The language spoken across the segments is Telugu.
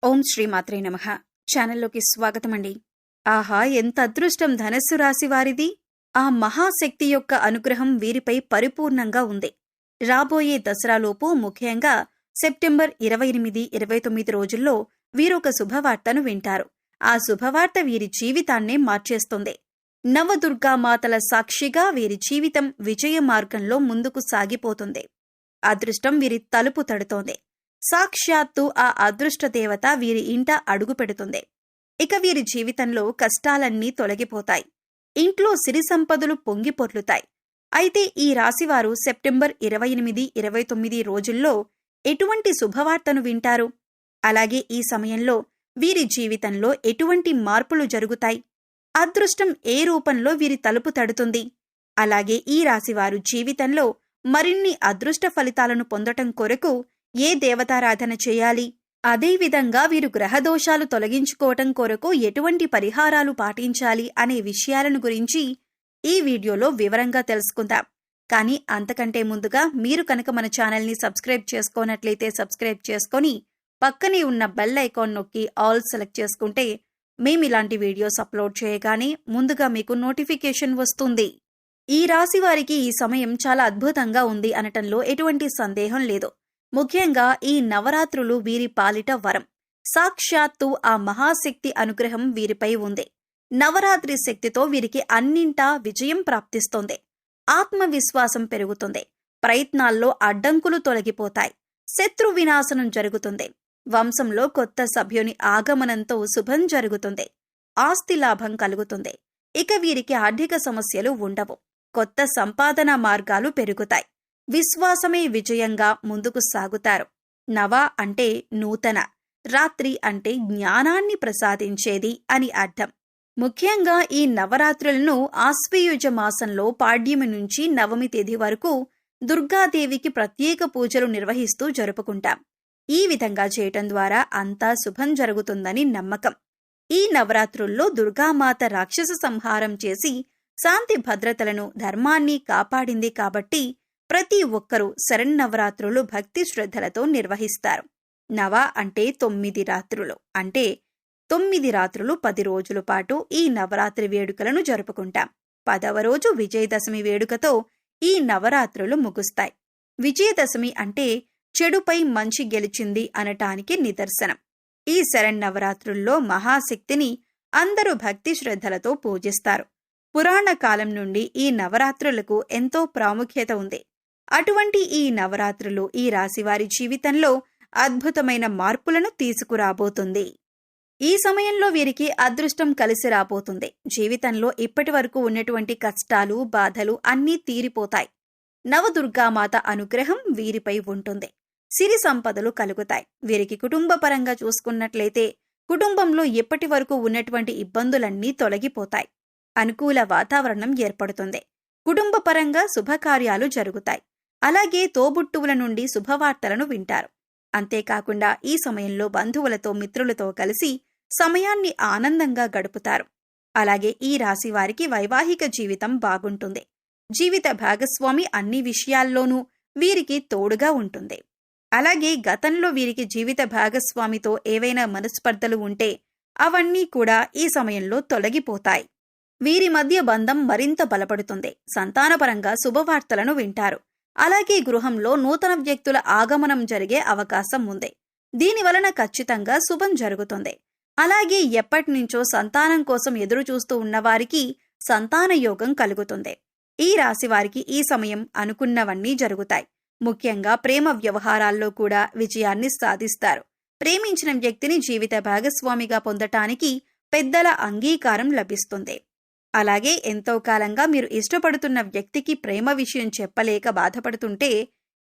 ఓం శ్రీ మాత్రే నమః. ఛానల్లోకి స్వాగతమండి. ఆహా, ఎంత అదృష్టం ధనస్సు రాశి వారిది! ఆ మహాశక్తి యొక్క అనుగ్రహం వీరిపై పరిపూర్ణంగా ఉంది. రాబోయే దసరాలోపు, ముఖ్యంగా సెప్టెంబర్ 28, 29 రోజుల్లో వీరొక శుభవార్తను వింటారు. ఆ శుభవార్త వీరి జీవితాన్నే మార్చేస్తుంది. నవదుర్గామాతల సాక్షిగా వీరి జీవితం విజయ మార్గంలో ముందుకు సాగిపోతుంది. అదృష్టం వీరి తలుపు తడుతోంది. సాక్షాత్తు ఆ అదృష్ట దేవత వీరి ఇంట అడుగు పెడుతుంది. ఇక వీరి జీవితంలో కష్టాలన్నీ తొలగిపోతాయి. ఇంట్లో సిరి సంపదలు పొంగి పొర్లుతాయి. అయితే ఈ రాశివారు సెప్టెంబర్ 28, 29 రోజుల్లో ఎటువంటి శుభవార్తను వింటారు? అలాగే ఈ సమయంలో వీరి జీవితంలో ఎటువంటి మార్పులు జరుగుతాయి? అదృష్టం ఏ రూపంలో వీరి తలుపు తడుతుంది? అలాగే ఈ రాశివారు జీవితంలో మరిన్ని అదృష్ట ఫలితాలను పొందటం కొరకు ఏ దేవతారాధన చేయాలి? అదేవిధంగా వీరు గ్రహదోషాలు తొలగించుకోవటం కొరకు ఎటువంటి పరిహారాలు పాటించాలి అనే విషయాలను గురించి ఈ వీడియోలో వివరంగా తెలుసుకుందాం. కానీ అంతకంటే ముందుగా మీరు కనుక మన ఛానల్ని సబ్స్క్రైబ్ చేసుకోనట్లయితే సబ్స్క్రైబ్ చేసుకొని పక్కనే ఉన్న బెల్ ఐకాన్ నొక్కి ఆల్ సెలెక్ట్ చేసుకుంటే మేమిలాంటి వీడియోస్ అప్లోడ్ చేయగానే ముందుగా మీకు నోటిఫికేషన్ వస్తుంది. ఈ రాశి వారికి ఈ సమయం చాలా అద్భుతంగా ఉంది అనటంలో ఎటువంటి సందేహం లేదు. ముఖ్యంగా ఈ నవరాత్రులు వీరి పాలిట వరం. సాక్షాత్తు ఆ మహాశక్తి అనుగ్రహం వీరిపై ఉంది. నవరాత్రి శక్తితో వీరికి అన్నింటా విజయం ప్రాప్తిస్తుంది. ఆత్మవిశ్వాసం పెరుగుతుంది. ప్రయత్నాల్లో అడ్డంకులు తొలగిపోతాయి. శత్రు వినాశనం జరుగుతుంది. వంశంలో కొత్త సభ్యుని ఆగమనంతో శుభం జరుగుతుంది. ఆస్తి లాభం కలుగుతుంది. ఇక వీరికి ఆర్థిక సమస్యలు ఉండవు. కొత్త సంపాదన మార్గాలు పెరుగుతాయి. విశ్వాసమే విజయంగా ముందుకు సాగుతారు. నవ అంటే నూతన, రాత్రి అంటే జ్ఞానాన్ని ప్రసాదించేది అని అర్థం. ముఖ్యంగా ఈ నవరాత్రులను ఆశ్వయుజ మాసంలో పాడ్యమి నుంచి నవమి తేదీ వరకు దుర్గాదేవికి ప్రత్యేక పూజలు నిర్వహిస్తూ జరుపుకుంటాం. ఈ విధంగా చేయటం ద్వారా అంతా శుభం జరుగుతుందని నమ్మకం. ఈ నవరాత్రుల్లో దుర్గామాత రాక్షస సంహారం చేసి శాంతి భద్రతలను, ధర్మాన్ని కాపాడింది కాబట్టి ప్రతి ఒక్కరూ శరన్నవరాత్రులు భక్తి శ్రద్ధలతో నిర్వహిస్తారు. నవ అంటే 9 రాత్రులు. అంటే 9 రాత్రులు 10 రోజుల పాటు ఈ నవరాత్రి వేడుకలను జరుపుకుంటాం. 10వ రోజు విజయదశమి వేడుకతో ఈ నవరాత్రులు ముగుస్తాయి. విజయదశమి అంటే చెడుపై మంచి గెలిచింది అనటానికి నిదర్శనం. ఈ శరన్నవరాత్రుల్లో మహాశక్తిని అందరూ భక్తి శ్రద్ధలతో పూజిస్తారు. పురాణ కాలం నుండి ఈ నవరాత్రులకు ఎంతో ప్రాముఖ్యత ఉంది. అటువంటి ఈ నవరాత్రులు ఈ రాశివారి జీవితంలో అద్భుతమైన మార్పులను తీసుకురాబోతుంది. ఈ సమయంలో వీరికి అదృష్టం కలిసి రాబోతుంది. జీవితంలో ఇప్పటి వరకు ఉన్నటువంటి కష్టాలు, బాధలు అన్నీ తీరిపోతాయి. నవదుర్గామాత అనుగ్రహం వీరిపై ఉంటుంది. సిరి సంపదలు కలుగుతాయి. వీరికి కుటుంబ పరంగా చూసుకున్నట్లయితే కుటుంబంలో ఇప్పటి వరకు ఉన్నటువంటి ఇబ్బందులన్నీ తొలగిపోతాయి. అనుకూల వాతావరణం ఏర్పడుతుంది. కుటుంబ పరంగా శుభకార్యాలు జరుగుతాయి. అలాగే తోబుట్టువుల నుండి శుభవార్తలను వింటారు. అంతేకాకుండా ఈ సమయంలో బంధువులతో, మిత్రులతో కలిసి సమయాన్ని ఆనందంగా గడుపుతారు. అలాగే ఈ రాశి వారికి వైవాహిక జీవితం బాగుంటుంది. జీవిత భాగస్వామి అన్ని విషయాల్లోనూ వీరికి తోడుగా ఉంటుంది. అలాగే గతంలో వీరికి జీవిత భాగస్వామితో ఏవైనా మనస్పర్ధలు ఉంటే అవన్నీ కూడా ఈ సమయంలో తొలగిపోతాయి. వీరి మధ్య బంధం మరింత బలపడుతుంది. సంతానపరంగా శుభవార్తలను వింటారు. అలాగే గృహంలో నూతన వ్యక్తుల ఆగమనం జరిగే అవకాశం ఉంది. దీనివలన ఖచ్చితంగా శుభం జరుగుతుంది. అలాగే ఎప్పటినుంచో సంతానం కోసం ఎదురు చూస్తూ ఉన్నవారికి సంతాన యోగం కలుగుతుంది. ఈ రాశి వారికి ఈ సమయం అనుకున్నవన్నీ జరుగుతాయి. ముఖ్యంగా ప్రేమ వ్యవహారాల్లో కూడా విజయాన్ని సాధిస్తారు. ప్రేమించిన వ్యక్తిని జీవిత భాగస్వామిగా పొందటానికి పెద్దల అంగీకారం లభిస్తుంది. అలాగే ఎంతో కాలంగా మీరు ఇష్టపడుతున్న వ్యక్తికి ప్రేమ విషయం చెప్పలేక బాధపడుతుంటే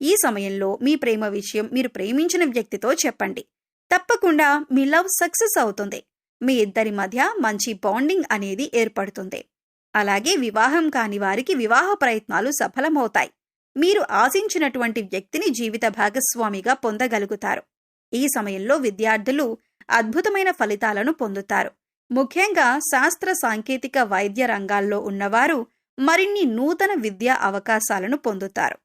ఈ సమయంలో మీ ప్రేమ విషయం మీరు ప్రేమించిన వ్యక్తితో చెప్పండి. తప్పకుండా మీ లవ్ సక్సెస్ అవుతుంది. మీ ఇద్దరి మధ్య మంచి బాండింగ్ అనేది ఏర్పడుతుంది. అలాగే వివాహం కాని వారికి వివాహ ప్రయత్నాలు సఫలమవుతాయి. మీరు ఆశించినటువంటి వ్యక్తిని జీవిత భాగస్వామిగా పొందగలుగుతారు. ఈ సమయంలో విద్యార్థులు అద్భుతమైన ఫలితాలను పొందుతారు. ముఖ్యంగా శాస్త్ర, సాంకేతిక, వైద్య రంగాల్లో ఉన్నవారు మరిన్ని నూతన విద్యా అవకాశాలను పొందుతారు.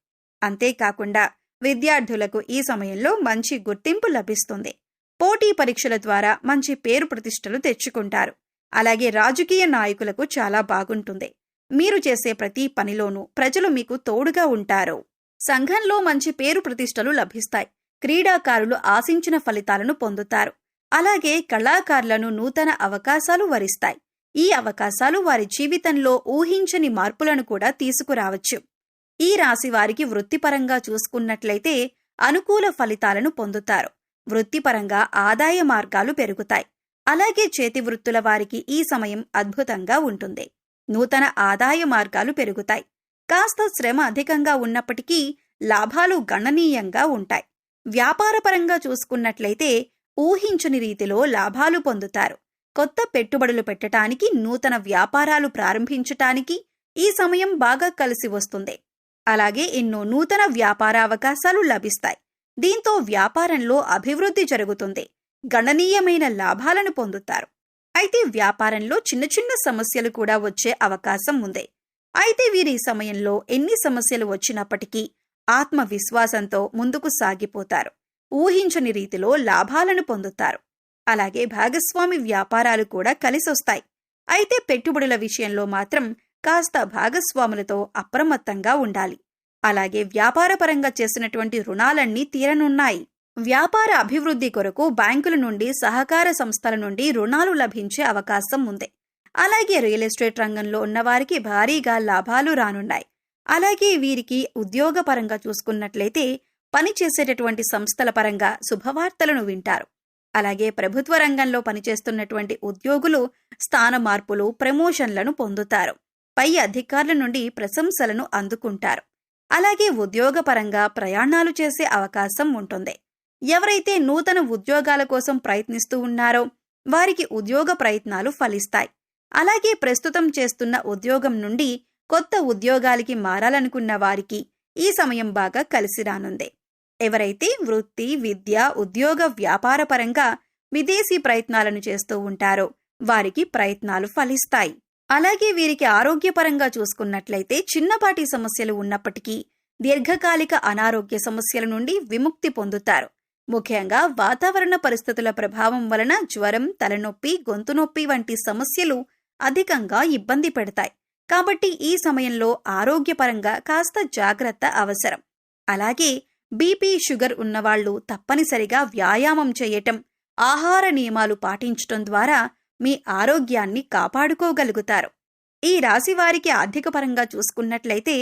అంతేకాకుండా విద్యార్థులకు ఈ సమయంలో మంచి గుర్తింపు లభిస్తుంది. పోటీ పరీక్షల ద్వారా మంచి పేరు ప్రతిష్టలు తెచ్చుకుంటారు. అలాగే రాజకీయ నాయకులకు చాలా బాగుంటుంది. మీరు చేసే ప్రతి పనిలోనూ ప్రజలు మీకు తోడుగా ఉంటారు. సంఘంలో మంచి పేరు ప్రతిష్టలు లభిస్తాయి. క్రీడాకారులు ఆశించిన ఫలితాలను పొందుతారు. అలాగే కళాకారులను నూతన అవకాశాలు వరిస్తాయి. ఈ అవకాశాలు వారి జీవితంలో ఊహించని మార్పులను కూడా తీసుకురావచ్చు. ఈ రాశి వారికి వృత్తిపరంగా చూసుకున్నట్లయితే అనుకూల ఫలితాలను పొందుతారు. వృత్తిపరంగా ఆదాయ మార్గాలు పెరుగుతాయి. అలాగే చేతి వృత్తుల వారికి ఈ సమయం అద్భుతంగా ఉంటుంది. నూతన ఆదాయ మార్గాలు పెరుగుతాయి. కాస్త శ్రమ అధికంగా ఉన్నప్పటికీ లాభాలు గణనీయంగా ఉంటాయి. వ్యాపారపరంగా చూసుకున్నట్లయితే ఊహించని రీతిలో లాభాలు పొందుతారు. కొత్త పెట్టుబడులు పెట్టడానికి, నూతన వ్యాపారాలు ప్రారంభించటానికి ఈ సమయం బాగా కలిసి వస్తుంది. అలాగే ఎన్నో నూతన వ్యాపార అవకాశాలు లభిస్తాయి. దీంతో వ్యాపారంలో అభివృద్ధి జరుగుతుంది. గణనీయమైన లాభాలను పొందుతారు. అయితే వ్యాపారంలో చిన్న చిన్న సమస్యలు కూడా వచ్చే అవకాశం ఉంది. అయితే వీరి సమయంలో ఎన్ని సమస్యలు వచ్చినప్పటికీ ఆత్మవిశ్వాసంతో ముందుకు సాగిపోతారు. ఊహించని రీతిలో లాభాలను పొందుతారు. అలాగే భాగస్వామి వ్యాపారాలు కూడా కలిసొస్తాయి. అయితే పెట్టుబడుల విషయంలో మాత్రం కాస్త భాగస్వాములతో అప్రమత్తంగా ఉండాలి. అలాగే వ్యాపారపరంగా చేసినటువంటి రుణాలన్నీ తీరనున్నాయి. వ్యాపార అభివృద్ధి కొరకు బ్యాంకుల నుండి, సహకార సంస్థల నుండి రుణాలు లభించే అవకాశం ఉంది. అలాగే రియల్ ఎస్టేట్ రంగంలో ఉన్నవారికి భారీగా లాభాలు రానున్నాయి. అలాగే వీరికి ఉద్యోగపరంగా చూసుకున్నట్లయితే పనిచేసేటటువంటి సంస్థల పరంగా శుభవార్తలను వింటారు. అలాగే ప్రభుత్వ రంగంలో పనిచేస్తున్నటువంటి ఉద్యోగులు స్థాన మార్పులు, ప్రమోషన్లను పొందుతారు. పై అధికారుల నుండి ప్రశంసలను అందుకుంటారు. అలాగే ఉద్యోగపరంగా ప్రయాణాలు చేసే అవకాశం ఉంటుంది. ఎవరైతే నూతన ఉద్యోగాల కోసం ప్రయత్నిస్తూ ఉన్నారో వారికి ఉద్యోగ ప్రయత్నాలు ఫలిస్తాయి. అలాగే ప్రస్తుతం చేస్తున్న ఉద్యోగం నుండి కొత్త ఉద్యోగాలకి మారాలనుకున్న వారికి ఈ సమయం బాగా కలిసి రానుంది. ఎవరైతే వృత్తి, విద్య, ఉద్యోగ, వ్యాపారపరంగా విదేశీ ప్రయత్నాలను చేస్తూ ఉంటారో వారికి ప్రయత్నాలు ఫలిస్తాయి. అలాగే వీరికి ఆరోగ్యపరంగా చూసుకున్నట్లయితే చిన్నపాటి సమస్యలు ఉన్నప్పటికీ దీర్ఘకాలిక అనారోగ్య సమస్యల నుండి విముక్తి పొందుతారు. ముఖ్యంగా వాతావరణ పరిస్థితుల ప్రభావం వలన జ్వరం, తలనొప్పి, గొంతు నొప్పి వంటి సమస్యలు అధికంగా ఇబ్బంది పెడతాయి. కాబట్టి ఈ సమయంలో ఆరోగ్యపరంగా కాస్త జాగ్రత్త అవసరం. అలాగే బీపీ, షుగర్ ఉన్నవాళ్లు తప్పనిసరిగా వ్యాయామం చేయటం, ఆహార నియమాలు పాటించటం ద్వారా మీ ఆరోగ్యాన్ని కాపాడుకోగలుగుతారు. ఈ రాశి వారికి ఆర్థికపరంగా చూసుకున్నట్లయితే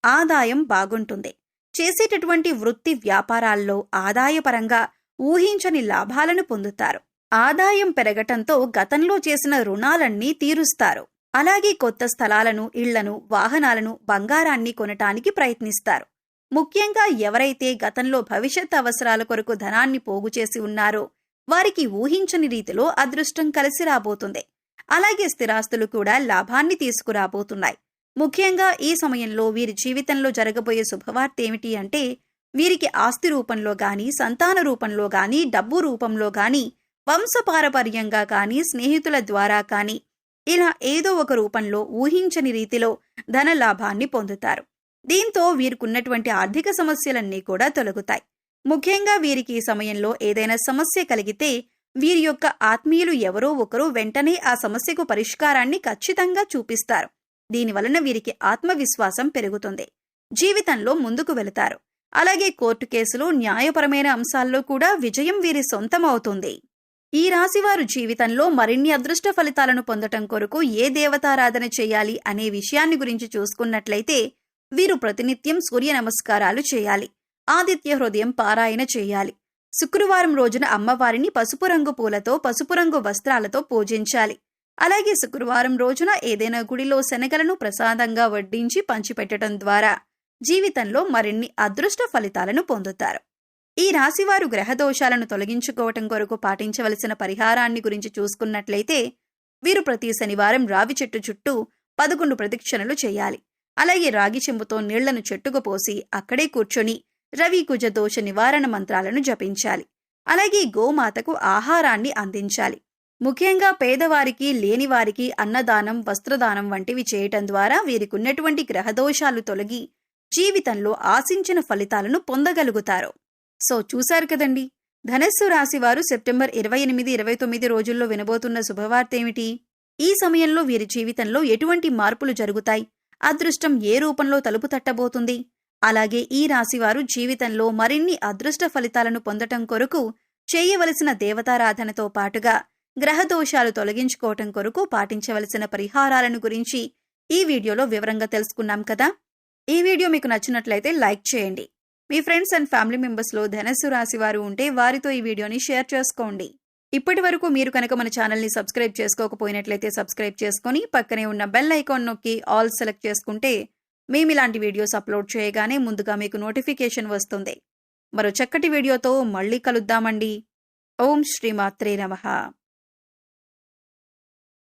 ఆదాయం బాగుంటుంది. చేసేటటువంటి వృత్తి వ్యాపారాల్లో ఆదాయపరంగా ఊహించని లాభాలను పొందుతారు. ఆదాయం పెరగటంతో గతంలో చేసిన రుణాలన్నీ తీరుస్తారు. అలాగే కొత్త స్థలాలను, ఇళ్లను, వాహనాలను, బంగారాన్ని కొనటానికి ప్రయత్నిస్తారు. ముఖ్యంగా ఎవరైతే గతంలో భవిష్యత్ అవసరాల కొరకు ధనాన్ని పోగు చేసి ఉన్నారో వారికి ఊహించని రీతిలో అదృష్టం కలిసి రాబోతుంది. అలాగే స్థిరాస్తులు కూడా లాభాన్ని తీసుకురాబోతున్నాయి. ముఖ్యంగా ఈ సమయంలో వీరి జీవితంలో జరగబోయే శుభవార్త ఏమిటి అంటే వీరికి ఆస్తి రూపంలో గాని, సంతాన రూపంలో గాని, డబ్బు రూపంలో గాని, వంశపారపర్యంగా కానీ, స్నేహితుల ద్వారా కానీ ఇలా ఏదో ఒక రూపంలో ఊహించని రీతిలో ధన లాభాన్ని పొందుతారు. దీంతో వీరికున్నటువంటి ఆర్థిక సమస్యలన్నీ కూడా తొలగుతాయి. ముఖ్యంగా వీరికి ఈ సమయంలో ఏదైనా సమస్య కలిగితే వీరి యొక్క ఆత్మీయులు ఎవరో ఒకరు వెంటనే ఆ సమస్యకు పరిష్కారాన్ని ఖచ్చితంగా చూపిస్తారు. దీనివలన వీరికి ఆత్మవిశ్వాసం పెరుగుతుంది. జీవితంలో ముందుకు వెళతారు. అలాగే కోర్టు కేసులు, న్యాయపరమైన అంశాల్లో కూడా విజయం వీరి సొంతమవుతుంది. ఈ రాశివారు జీవితంలో మరిన్ని అదృష్ట ఫలితాలను పొందటం కొరకు ఏ దేవతారాధన చేయాలి అనే విషయాన్ని గురించి చూసుకున్నట్లయితే వీరు ప్రతినిత్యం సూర్య నమస్కారాలు చేయాలి. ఆదిత్య హృదయం పారాయణ చేయాలి. శుక్రవారం రోజున అమ్మవారిని పసుపు రంగు పూలతో, పసుపు రంగు వస్త్రాలతో పూజించాలి. అలాగే శుక్రవారం రోజున ఏదైనా గుడిలో శనగలను ప్రసాదంగా వడ్డించి పంచిపెట్టడం ద్వారా జీవితంలో మరిన్ని అదృష్ట ఫలితాలను పొందుతారు. ఈ రాశివారు గ్రహదోషాలను తొలగించుకోవటం కొరకు పాటించవలసిన పరిహారాన్ని గురించి చూసుకున్నట్లయితే వీరు ప్రతి శనివారం రావి చెట్టు చుట్టూ 11 ప్రదక్షిణలు చేయాలి. అలాగే రాగి చెంబుతో నీళ్లను చెట్టుకు పోసి అక్కడే కూర్చొని రవి కుజ దోష నివారణ మంత్రాలను జపించాలి. అలాగే గోమాతకు ఆహారాన్ని అందించాలి. ముఖ్యంగా పేదవారికి, లేనివారికి అన్నదానం, వస్త్రదానం వంటివి చేయటం ద్వారా వీరికున్నటువంటి గ్రహదోషాలు తొలగి జీవితంలో ఆశించిన ఫలితాలను పొందగలుగుతారు. సో చూశారు కదండి, ధనస్సు రాశివారు సెప్టెంబర్ 28, 29 రోజుల్లో వినబోతున్న శుభవార్తేమిటి? ఈ సమయంలో వీరి జీవితంలో ఎటువంటి మార్పులు జరుగుతాయి? అదృష్టం ఏ రూపంలో తలుపు తట్టబోతుంది? అలాగే ఈ రాశివారు జీవితంలో మరిన్ని అదృష్ట ఫలితాలను పొందటం కొరకు చేయవలసిన దేవతారాధనతో పాటుగా గ్రహదోషాలు తొలగించుకోవటం కొరకు పాటించవలసిన పరిహారాలను గురించి ఈ వీడియోలో వివరంగా తెలుసుకున్నాం కదా. ఈ వీడియో మీకు నచ్చినట్లయితే లైక్ చేయండి. మీ ఫ్రెండ్స్ అండ్ ఫ్యామిలీ మెంబర్స్లో ధనస్సు రాశివారు ఉంటే వారితో ఈ వీడియోని షేర్ చేసుకోండి. ఇప్పటి వరకు మీరు కనుక మన ఛానల్ని సబ్స్క్రైబ్ చేసుకోకపోయినట్లయితే సబ్స్క్రైబ్ చేసుకొని పక్కనే ఉన్న బెల్ ఐకాన్ నొక్కి ఆల్ సెలెక్ట్ చేసుకుంటే మేము ఇలాంటి వీడియోస్ అప్లోడ్ చేయగానే ముందుగా మీకు నోటిఫికేషన్ వస్తుంది. మరో చక్కటి వీడియోతో మళ్ళీ కలుద్దామండి. ఓం శ్రీమాత్రే నమః.